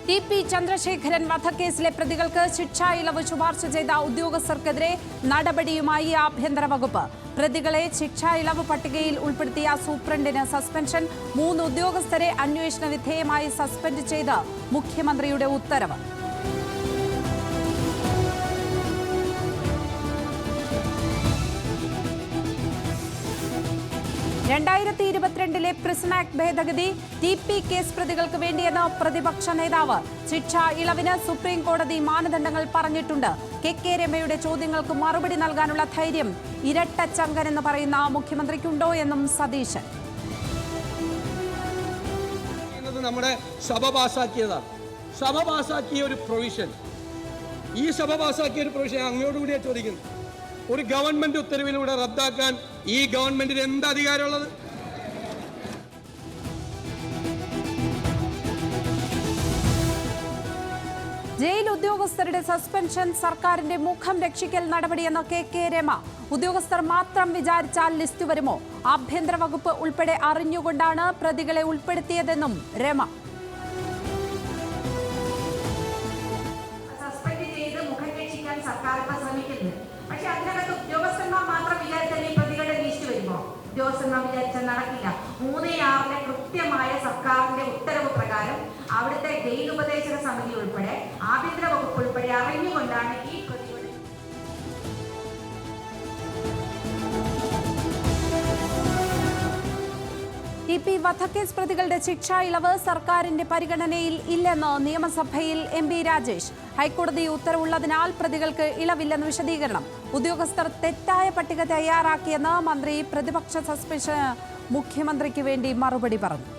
TP. Chandrasekharan വധക്കേസിലെ പ്രതികൾക്ക് ശിക്ഷാ ഇളവ് ശുപാർശ ചെയ്ത ഉദ്യോഗസ്ഥർക്കെതിരെ നടപടിയുമായി ആഭ്യന്തര വകുപ്പ്. പ്രതികളെ ശിക്ഷാ ഇളവ് പട്ടികയിൽ ഉൾപ്പെടുത്തിയ സൂപ്രണ്ടിന് സസ്പെൻഷൻ. 3 ഉദ്യോഗസ്ഥരെ അന്വേഷണ വിധേയമായി സസ്പെൻഡ് ചെയ്ത് മുഖ്യമന്ത്രിയുടെ ഉത്തരവ്. ലെ പ്രിസൺ ആക്ട് ഭേദഗതി ടി.പി. കേസ് പ്രതികൾക്ക് വേണ്ടിയെന്ന് പ്രതിപക്ഷ നേതാവ്. ശിക്ഷാ ഇളവിന് സുപ്രീം കോടതി മാനദണ്ഡങ്ങൾ പറഞ്ഞിട്ടുണ്ട്. കെ രമയുടെ ചോദ്യങ്ങൾക്ക് മറുപടി നൽകാനുള്ള ധൈര്യം ഇരട്ടച്ചങ്കനെന്ന് പറയുന്ന മുഖ്യമന്ത്രിക്കുണ്ടോ എന്നും സതീശൻ. നമ്മുടെ സഭ പാസാക്കിയതാണ്. സഭ പാസാക്കിയ ഒരു പ്രൊവിഷൻ, ഈ സഭ പാസാക്കിയ ഒരു പ്രൊവിഷൻ അങ്ങോട്ടുകൂടിയാ ചോദിക്കുന്നു. ഒരു ഗവൺമെന്റ് ഉത്തരവിലൂടെ റദ്ദാക്കാൻ ഈ ഗവൺമെന്റിന് എന്ത് അധികാരമുള്ളത്? ജയിൽ ഉദ്യോഗസ്ഥരുടെ സസ്പെൻഷൻ സർക്കാരിന്റെ മുഖം രക്ഷിക്കൽ നടപടിയെന്ന് കെ രമ. ഉദ്യോഗസ്ഥർ മാത്രം വിചാരിച്ചാൽ ലിസ്റ്റ് വരുമോ? ആഭ്യന്തര വകുപ്പ് ഉൾപ്പെടെ അറിഞ്ഞുകൊണ്ടാണ് പ്രതികളെ ഉൾപ്പെടുത്തിയതെന്നും രമ. സസ്പെൻഡ് ചെയ്ത് മുഖം രക്ഷിക്കാൻ സർക്കാർ ശ്രമിക്കുന്നു. പക്ഷെ അതിനകത്ത് ഉദ്യോഗസ്ഥന്മാർ മാത്രം വിചാരിച്ചാൽ ഈ പ്രതികളുടെ ലിസ്റ്റ് വരുമോ? ഉദ്യോഗസ്ഥന്മാർ വിചാരിച്ചാൽ നടക്കില്ല. 3/6 കൃത്യമായ സർക്കാരിന്റെ ഉത്തരവ് പ്രകാരം അവിടുത്തെ ജയിൽ ഉപദേശക സമിതി ഉൾപ്പെടെ ആഭ്യന്തര വകുപ്പ് ഉൾപ്പെടെ അറിഞ്ഞുകൊണ്ടാണ് ഈ പ്രതികളുടെ ടി.പി. വധക്കേസ് പ്രതികളുടെ ശിക്ഷാ ഇളവ് സർക്കാരിന്റെ പരിഗണനയിൽ ഇല്ലെന്ന് നിയമസഭയിൽ എം.പി. രാജേഷ്. ഹൈക്കോടതി ഉത്തരവുള്ളതിനാൽ പ്രതികൾക്ക് ഇളവില്ലെന്ന് വിശദീകരണം. ഉദ്യോഗസ്ഥർ തെറ്റായ പട്ടിക തയ്യാറാക്കിയെന്ന് മന്ത്രി. പ്രതിപക്ഷ സസ്പെൻഷൻ മുഖ്യമന്ത്രിക്ക് വേണ്ടി മറുപടി പറഞ്ഞു.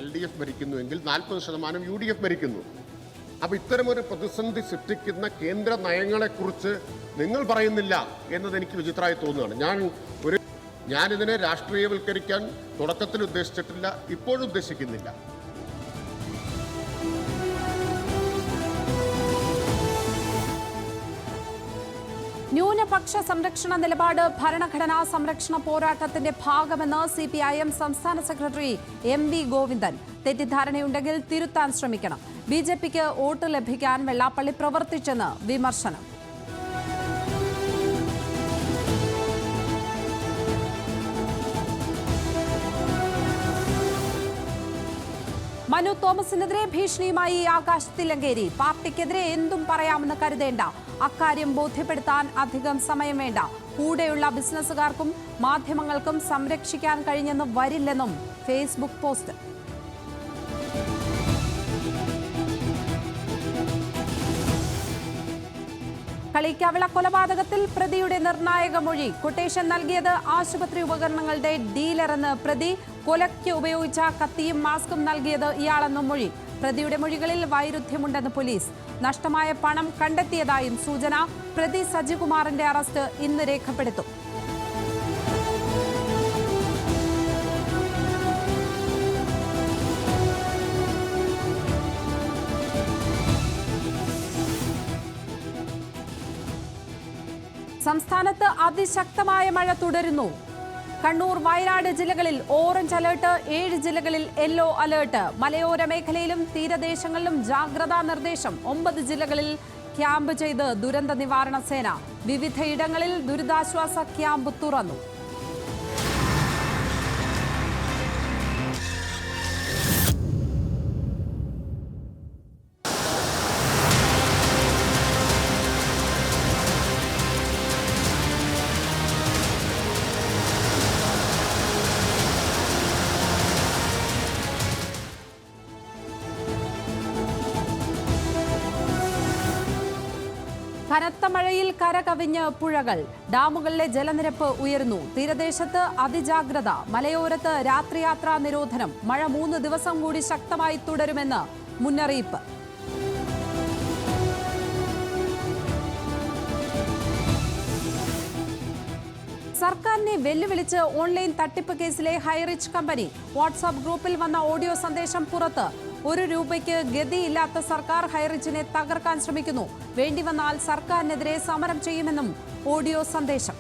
LDF ഭരിക്കുന്നുവെങ്കിൽ 40% UDF ഭരിക്കുന്നു. അപ്പോൾ ഇത്തരമൊരു പ്രതിസന്ധി സൃഷ്ടിക്കുന്ന കേന്ദ്ര നയങ്ങളെക്കുറിച്ച് നിങ്ങൾ പറയുന്നില്ല എന്നത് എനിക്ക് വിചിത്രമായി തോന്നുകയാണ്. ഞാനിതിനെ രാഷ്ട്രീയവൽക്കരിക്കാൻ തുടക്കത്തിൽ ഉദ്ദേശിച്ചിട്ടില്ല, ഇപ്പോഴും ഉദ്ദേശിക്കുന്നില്ല. ന്യൂനപക്ഷ സംരക്ഷണ നിലപാട് ഭരണഘടനാ സംരക്ഷണ പോരാട്ടത്തിന്റെ ഭാഗമെന്ന് CPIM സംസ്ഥാന സെക്രട്ടറി M.V. ഗോവിന്ദൻ. തെറ്റിദ്ധാരണയുണ്ടെങ്കിൽ തിരുത്താൻ ശ്രമിക്കണം. BJPക്ക് വോട്ട് ലഭിക്കാൻ വെള്ളാപ്പള്ളി പ്രവർത്തിച്ചെന്ന് വിമർശനം. മനു തോമസിനെതിരെ ഭീഷണിയുമായി ആകാശ് തില്ലങ്കേരി. പാർട്ടിക്കെതിരെ എന്തും പറയാമെന്ന് കരുതേണ്ട, അക്കാര്യം ബോധ്യപ്പെടുത്താൻ അധികം സമയം വേണ്ട. കൂടെയുള്ള ബിസിനസ്സുകാർക്കും മാധ്യമങ്ങൾക്കും സംരക്ഷിക്കാൻ കഴിഞ്ഞെന്ന് വരില്ലെന്നും ഫേസ്ബുക്ക് പോസ്റ്റ്. കളിക്കവിള കൊലപാതകത്തിൽ പ്രതിയുടെ നിർണായക മൊഴി. കൊട്ടേഷൻ നൽകിയത് ആശുപത്രി ഉപകരണങ്ങളുടെ ഡീലറെന്ന് പ്രതി. കൊലയ്ക്ക് ഉപയോഗിച്ച കത്തിയും മാസ്കും നൽകിയത് ഇയാളെന്നും മൊഴി. പ്രതിയുടെ മൊഴികളിൽ വൈരുദ്ധ്യമുണ്ടെന്ന് പോലീസ്. നഷ്ടമായ പണം കണ്ടെത്തിയതായും സൂചന. പ്രതി സജികുമാറിന്റെ അറസ്റ്റ് ഇന്ന് രേഖപ്പെടുത്തും. സംസ്ഥാനത്ത് അതിശക്തമായ മഴ തുടരുന്നു. കണ്ണൂർ, വയനാട് ജില്ലകളിൽ ഓറഞ്ച് അലേർട്ട്, 7 ജില്ലകളിൽ യെല്ലോ അലേർട്ട്. മലയോര മേഖലയിലും തീരദേശങ്ങളിലും ജാഗ്രതാ നിർദ്ദേശം. 9 ജില്ലകളിൽ ക്യാമ്പ് ചെയ്ത് ദുരന്ത നിവാരണ സേന. വിവിധയിടങ്ങളിൽ ദുരിതാശ്വാസ ക്യാമ്പ് തുറന്നു. കനത്ത മഴയിൽ കരകവിഞ്ഞ് പുഴകൾ. ഡാമുകളിലെ ജലനിരപ്പ് ഉയർന്നു. തീരദേശത്ത് അതിജാഗ്രത. മലയോരത്ത് രാത്രിയാത്രാ നിരോധനം. മഴ 3 ദിവസം കൂടി ശക്തമായി തുടരുമെന്ന് മുന്നറിയിപ്പ്. സർക്കാരിനെ വെല്ലുവിളിച്ച് ഓൺലൈൻ തട്ടിപ്പ് കേസിലെ ഹൈറിച്ച് കമ്പനി. വാട്സാപ്പ് ഗ്രൂപ്പിൽ വന്ന ഓഡിയോ സന്ദേശം പുറത്ത്. 1 രൂപയ്ക്ക് ഗതിയില്ലാത്ത സർക്കാർ ഹൈറിച്ചിനെ തകർക്കാൻ ശ്രമിക്കുന്നു. വേണ്ടിവന്നാൽ സർക്കാരിനെതിരെ സമരം ചെയ്യുമെന്നും ഓഡിയോ സന്ദേശം.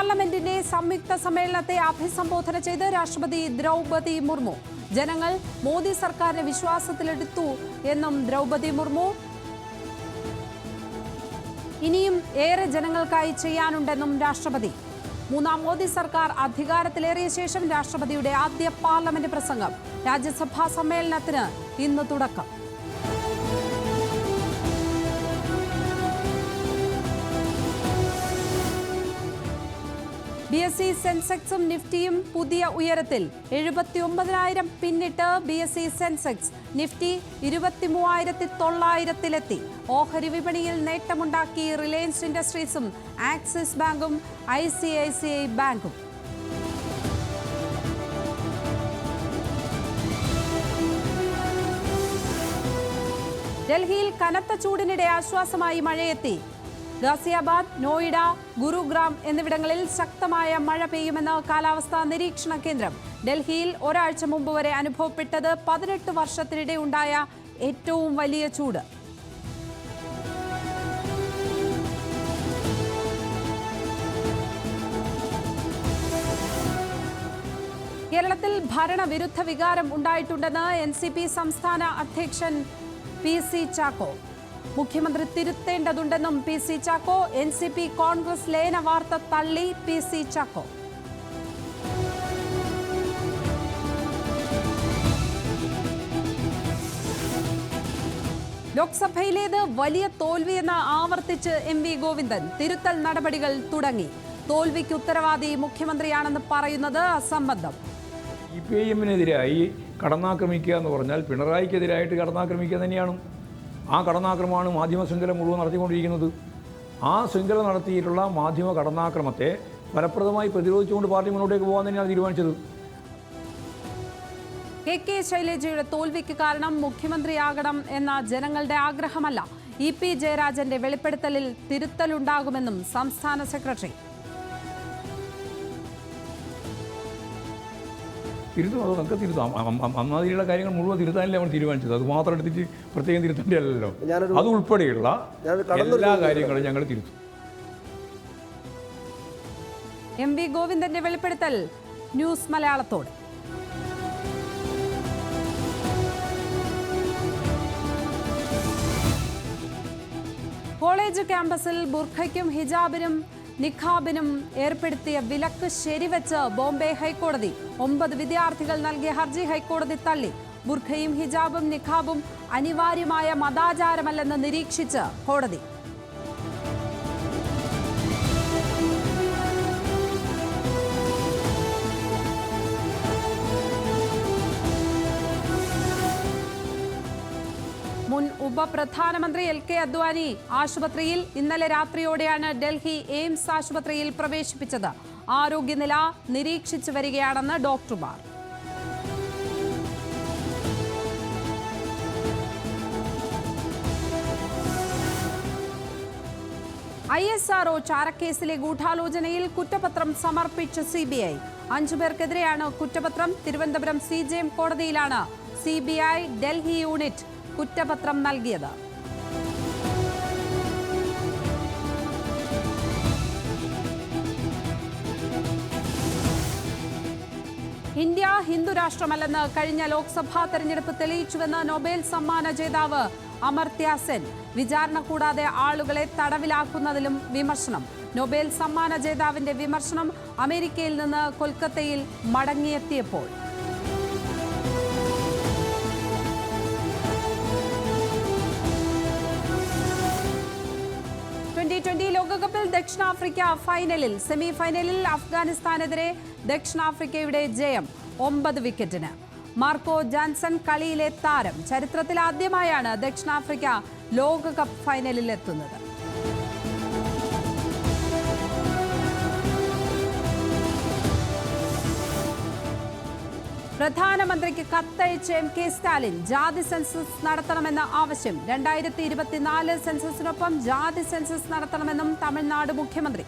പാർലമെന്റിന്റെ സംയുക്ത സമ്മേളനത്തെ അഭിസംബോധന ചെയ്ത് രാഷ്ട്രപതി ദ്രൗപദി മുർമു. ജനങ്ങൾ മോദി സർക്കാരിനെ വിശ്വാസത്തിലെടുത്തു എന്നും ദ്രൗപദി മുർമു. ഇനിയും ഏറെ ജനങ്ങൾക്കായി ചെയ്യാനുണ്ടെന്നും രാഷ്ട്രപതി. മൂന്നാം മോദി സർക്കാർ അധികാരത്തിലേറിയ ശേഷം രാഷ്ട്രപതിയുടെ ആദ്യ പാർലമെന്റ് പ്രസംഗം. രാജ്യസഭാ സമ്മേളനത്തിന് ഇന്ന് തുടക്കം. BSE സെൻസെക്സും നിഫ്റ്റിയും പുതിയ ഉയരത്തിൽ. 79,000 പിന്നിട്ട് BSE സെൻസെക്സ്. നിഫ്റ്റി 23,900-ലെത്തി. ഓഹരി വിപണിയിൽ നേട്ടമുണ്ടാക്കി റിലയൻസ് ഇൻഡസ്ട്രീസും ആക്സിസ് ബാങ്കും ICICI ബാങ്കും. ഡൽഹിയിൽ കനത്ത ചൂടിനിടെ ആശ്വാസമായി മഴയെത്തി. ഗാസിയാബാദ്, നോയിഡ, ഗുരുഗ്രാം എന്നിവിടങ്ങളിൽ ശക്തമായ മഴ പെയ്യുമെന്ന് കാലാവസ്ഥാ നിരീക്ഷണ കേന്ദ്രം. ഡൽഹിയിൽ ഒരാഴ്ച മുമ്പ് വരെ അനുഭവപ്പെട്ടത് 18 വർഷത്തിനിടെ ഉണ്ടായ ഏറ്റവും വലിയ ചൂട്. കേരളത്തിൽ ഭരണവിരുദ്ധ വികാരം ഉണ്ടായിട്ടുണ്ടെന്ന് NCP സംസ്ഥാന അധ്യക്ഷൻ PC ചാക്കോ. മുഖ്യമന്ത്രി തിരുത്തേണ്ടതുണ്ടെന്നും PC ചാക്കോ. NCP കോൺഗ്രസ് ലയന വാർത്ത തള്ളി PC ചാക്കോ. ലോക്സഭയിലേത് വലിയ തോൽവിയെന്ന് ആവർത്തിച്ച് MV ഗോവിന്ദൻ. തിരുത്തൽ നടപടികൾ തുടങ്ങി. തോൽവിക്ക് ഉത്തരവാദി മുഖ്യമന്ത്രിയാണെന്ന് പറയുന്നത് അസംബന്ധം. CPIM-നെതിരായി കടന്നാക്രമിക്കുക എന്ന് പറഞ്ഞാൽ പിണറായിക്കെതിരായിട്ട് കടന്നാക്രമിക്കുക തന്നെയാണ്. ആ കടന്നാക്രമണമാണ് മാധ്യമ ശൃംഖല മുഴുവൻ നടത്തിക്കൊണ്ടിരിക്കുന്നത്. ആ ശൃംഖല നടത്തിയിട്ടുള്ള മാധ്യമ കടന്നാക്രമത്തെ ഫലപ്രദമായി പ്രതിരോധിച്ചുകൊണ്ട് പാർട്ടി മുന്നോട്ടേക്ക് പോകാൻ തന്നെയാണ് തീരുമാനിച്ചത്. KK ശൈലജയുടെ തോൽവിക്ക് കാരണം മുഖ്യമന്ത്രിയാകണം എന്ന ജനങ്ങളുടെ ആഗ്രഹമല്ല. EP ജയരാജന്റെ വെളിപ്പെടുത്തലിൽ തിരുത്തലുണ്ടാകുമെന്നും സംസ്ഥാന സെക്രട്ടറി. തിരുത്തും, അത് നമുക്ക് തിരുത്താം. അന്നാതിരിയുള്ള കാര്യങ്ങൾ മുഴുവൻ തിരുത്താനല്ലേ നമ്മൾ തീരുമാനിച്ചത്. അത് മാത്രം എടുത്തിട്ട് പ്രത്യേകം തിരുത്തേണ്ട അല്ലല്ലോ. അത് ഉൾപ്പെടെയുള്ള എല്ലാ കാര്യങ്ങളും ഞങ്ങൾ തിരുത്തും. MV ഗോവിന്ദന്റെ വെളിപ്പെടുത്തൽ ന്യൂസ് മലയാളത്തോട്. കോളേജ് ക്യാമ്പസിൽ ബുർഖയ്ക്കും ഹിജാബിനും നിഖാബിനും ഏർപ്പെടുത്തിയ വിലക്ക് ശരിവെച്ച് ബോംബെ ഹൈക്കോടതി. 9 വിദ്യാർത്ഥികൾ നൽകിയ ഹർജി ഹൈക്കോടതി തള്ളി. ബുർഖയും ഹിജാബും നിഖാബും അനിവാര്യമായ മതാചാരമല്ലെന്ന് നിരീക്ഷിച്ച് കോടതി. മുൻ ഉപപ്രധാനമന്ത്രി LK അദ്വാനി ആശുപത്രിയിൽ. ഇന്നലെ രാത്രിയോടെയാണ് ഡൽഹി എയിംസ് ആശുപത്രിയിൽ പ്രവേശിപ്പിച്ചത്. ആരോഗ്യനില നിരീക്ഷിച്ചു വരികയാണെന്ന് ഡോക്ടർമാർ. ISRO ചാരക്കേസിലെ ഗൂഢാലോചനയിൽ കുറ്റപത്രം സമർപ്പിച്ച CBI. 5 പേർക്കെതിരെയാണ് കുറ്റപത്രം. തിരുവനന്തപുരം CJM കോടതിയിലാണ് CBI ഡൽഹി യൂണിറ്റ് കുറ്റപത്രം നൽകിയത്. ഇന്ത്യ ഹിന്ദു രാഷ്ട്രമല്ലെന്ന് കഴിഞ്ഞ ലോക്സഭാ തെരഞ്ഞെടുപ്പ് തെളിയിച്ചുവെന്ന് നൊബേൽ സമ്മാന ജേതാവ് അമർത്യ സെൻ. വിചാരണ കൂടാതെ ആളുകളെ തടവിലാക്കുന്നതിലും വിമർശനം. നൊബേൽ സമ്മാന ജേതാവിന്റെ വിമർശനം അമേരിക്കയിൽ നിന്ന് കൊൽക്കത്തയിൽ മടങ്ങിയെത്തിയപ്പോൾ. T20 ലോകകപ്പിൽ ദക്ഷിണാഫ്രിക്ക ഫൈനലിൽ. സെമി ഫൈനലിൽ അഫ്ഗാനിസ്ഥാനെതിരെ ദക്ഷിണാഫ്രിക്കയുടെ ജയം 9 വിക്കറ്റിന്. മാർക്കോ ജാൻസൺ കളിയിലെ താരം. ചരിത്രത്തിൽ ആദ്യമായാണ് ദക്ഷിണാഫ്രിക്ക ലോകകപ്പ് ഫൈനലിൽ എത്തുന്നത്. പ്രധാനമന്ത്രിക്ക് കത്തയച്ച് MK സ്റ്റാലിൻ. ജാതി സെൻസസ് നടത്തണമെന്ന ആവശ്യം. 2024 സെൻസസിനൊപ്പം ജാതി സെൻസസ് നടത്തണമെന്നും തമിഴ്നാട് മുഖ്യമന്ത്രി.